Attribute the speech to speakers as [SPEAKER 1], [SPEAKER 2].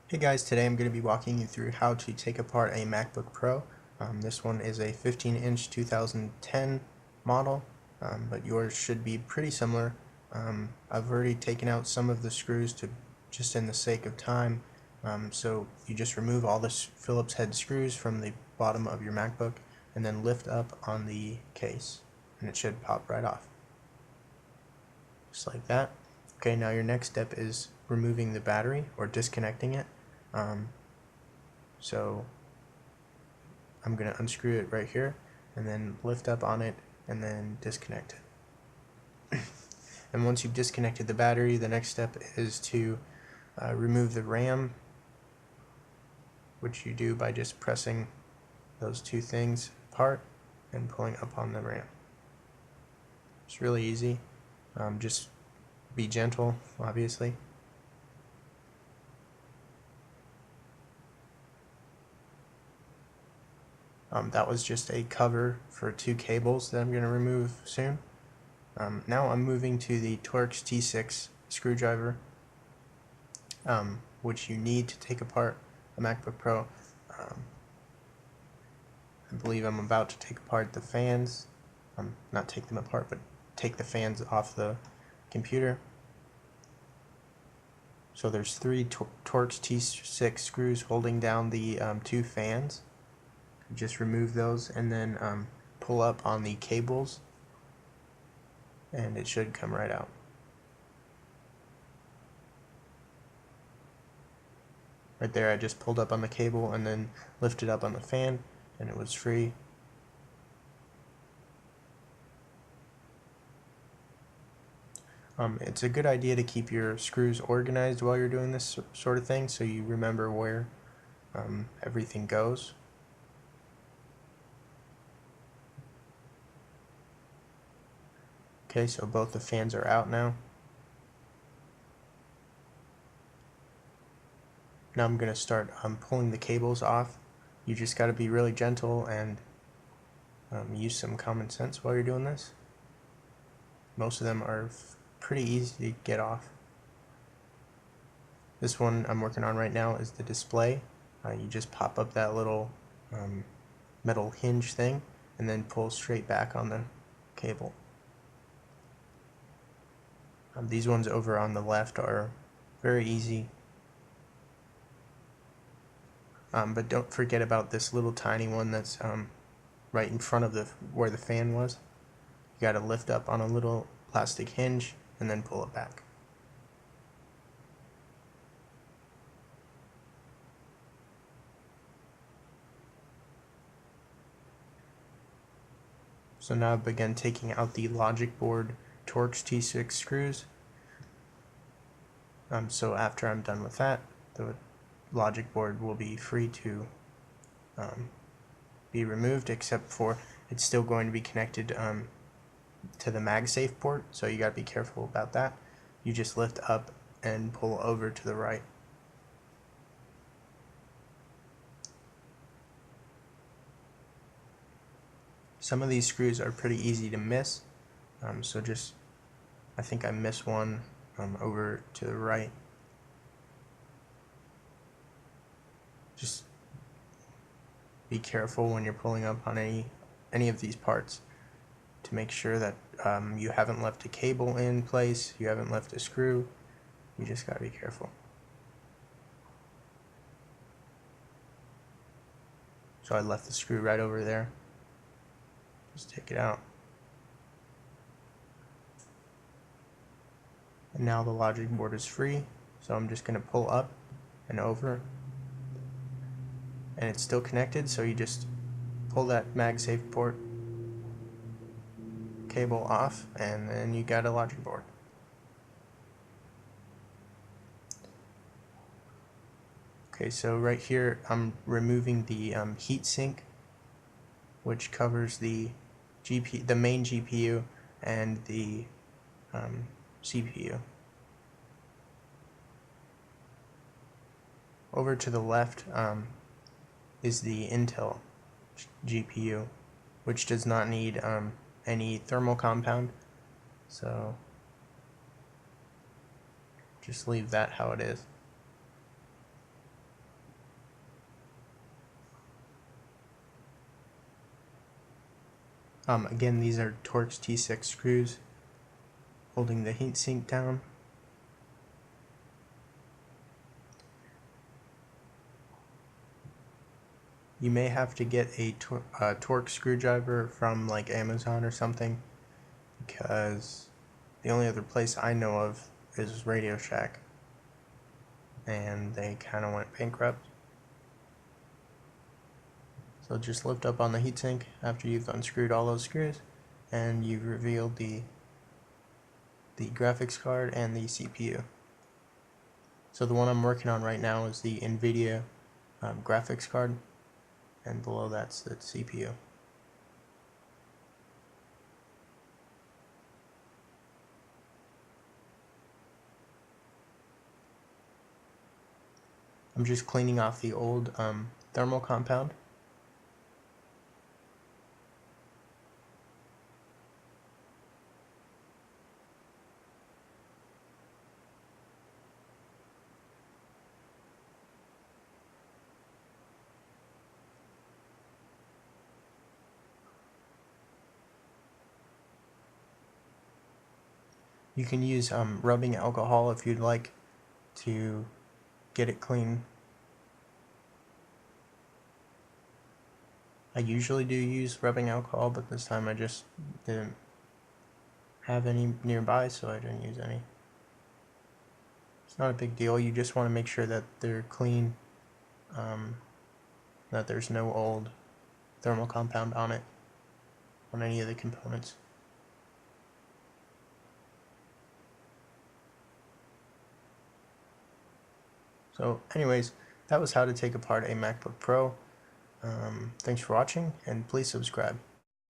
[SPEAKER 1] Hey guys, today I'm going to be walking you through how to take apart a MacBook Pro. This one is a 15-inch 2010 model, but yours should be pretty similar. I've already taken out some of the screws just in the sake of time, so you just remove all the Phillips head screws from the bottom of your MacBook and then lift up on the case, and it should pop right off. Just like that. Okay, now your next step is removing the battery or disconnecting it. So I'm going to unscrew it right here and then lift up on it and then disconnect it. And once you've disconnected the battery, the next step is to remove the RAM, which you do by just pressing those two things apart and pulling up on the RAM. It's really easy. Just be gentle, obviously. That was just a cover for two cables that I'm going to remove soon. Now I'm moving to the Torx T6 screwdriver, which you need to take apart a MacBook Pro. I believe I'm about to take apart the fans. Not take them apart, but take the fans off the computer. So there's three Torx T6 screws holding down the two fans. Just remove those and then pull up on the cables and it should come right out. Right there, I just pulled up on the cable and then lifted up on the fan and it was free. It's a good idea to keep your screws organized while you're doing this sort of thing so you remember where everything goes. Okay, so both the fans are out now. Now I'm going to start pulling the cables off. You just got to be really gentle and use some common sense while you're doing this. Most of them are pretty easy to get off. This one I'm working on right now is the display. You just pop up that little metal hinge thing and then pull straight back on the cable. These ones over on the left are very easy. But don't forget about this little tiny one that's right in front of where the fan was. You got to lift up on a little plastic hinge and then pull it back. So now I've begun taking out the logic board Torx T6 screws. So after I'm done with that, the logic board will be free to be removed, except for it's still going to be connected to the MagSafe port, so you got to be careful about that. You just lift up and pull over to the right. Some of these screws are pretty easy to miss, so I think I missed one over to the right. Just be careful when you're pulling up on any of these parts to make sure that you haven't left a cable in place, you haven't left a screw. You just gotta be careful. So I left the screw right over there. Just take it out. And now the logic board is free, so I'm just going to pull up and over, and it's still connected, so you just pull that MagSafe port cable off and then you got a logic board. Okay, so right here I'm removing the heatsink, which covers the main GPU and the CPU. Over to the left is the Intel GPU, which does not need any thermal compound, so just leave that how it is. Again, these are Torx T6 screws holding the heatsink down. You may have to get a Torx screwdriver from like Amazon or something, because the only other place I know of is Radio Shack, and they kind of went bankrupt. So just lift up on the heatsink after you've unscrewed all those screws, and you've revealed the graphics card and the CPU. So the one I'm working on right now is the NVIDIA graphics card, and below that's the CPU. I'm just cleaning off the old thermal compound. You can use rubbing alcohol if you'd like to get it clean. I usually do use rubbing alcohol, but this time I just didn't have any nearby, so I didn't use any. It's not a big deal. You just want to make sure that they're clean, that there's no old thermal compound on it, on any of the components. So anyways, that was how to take apart a MacBook Pro. Thanks for watching, and please subscribe.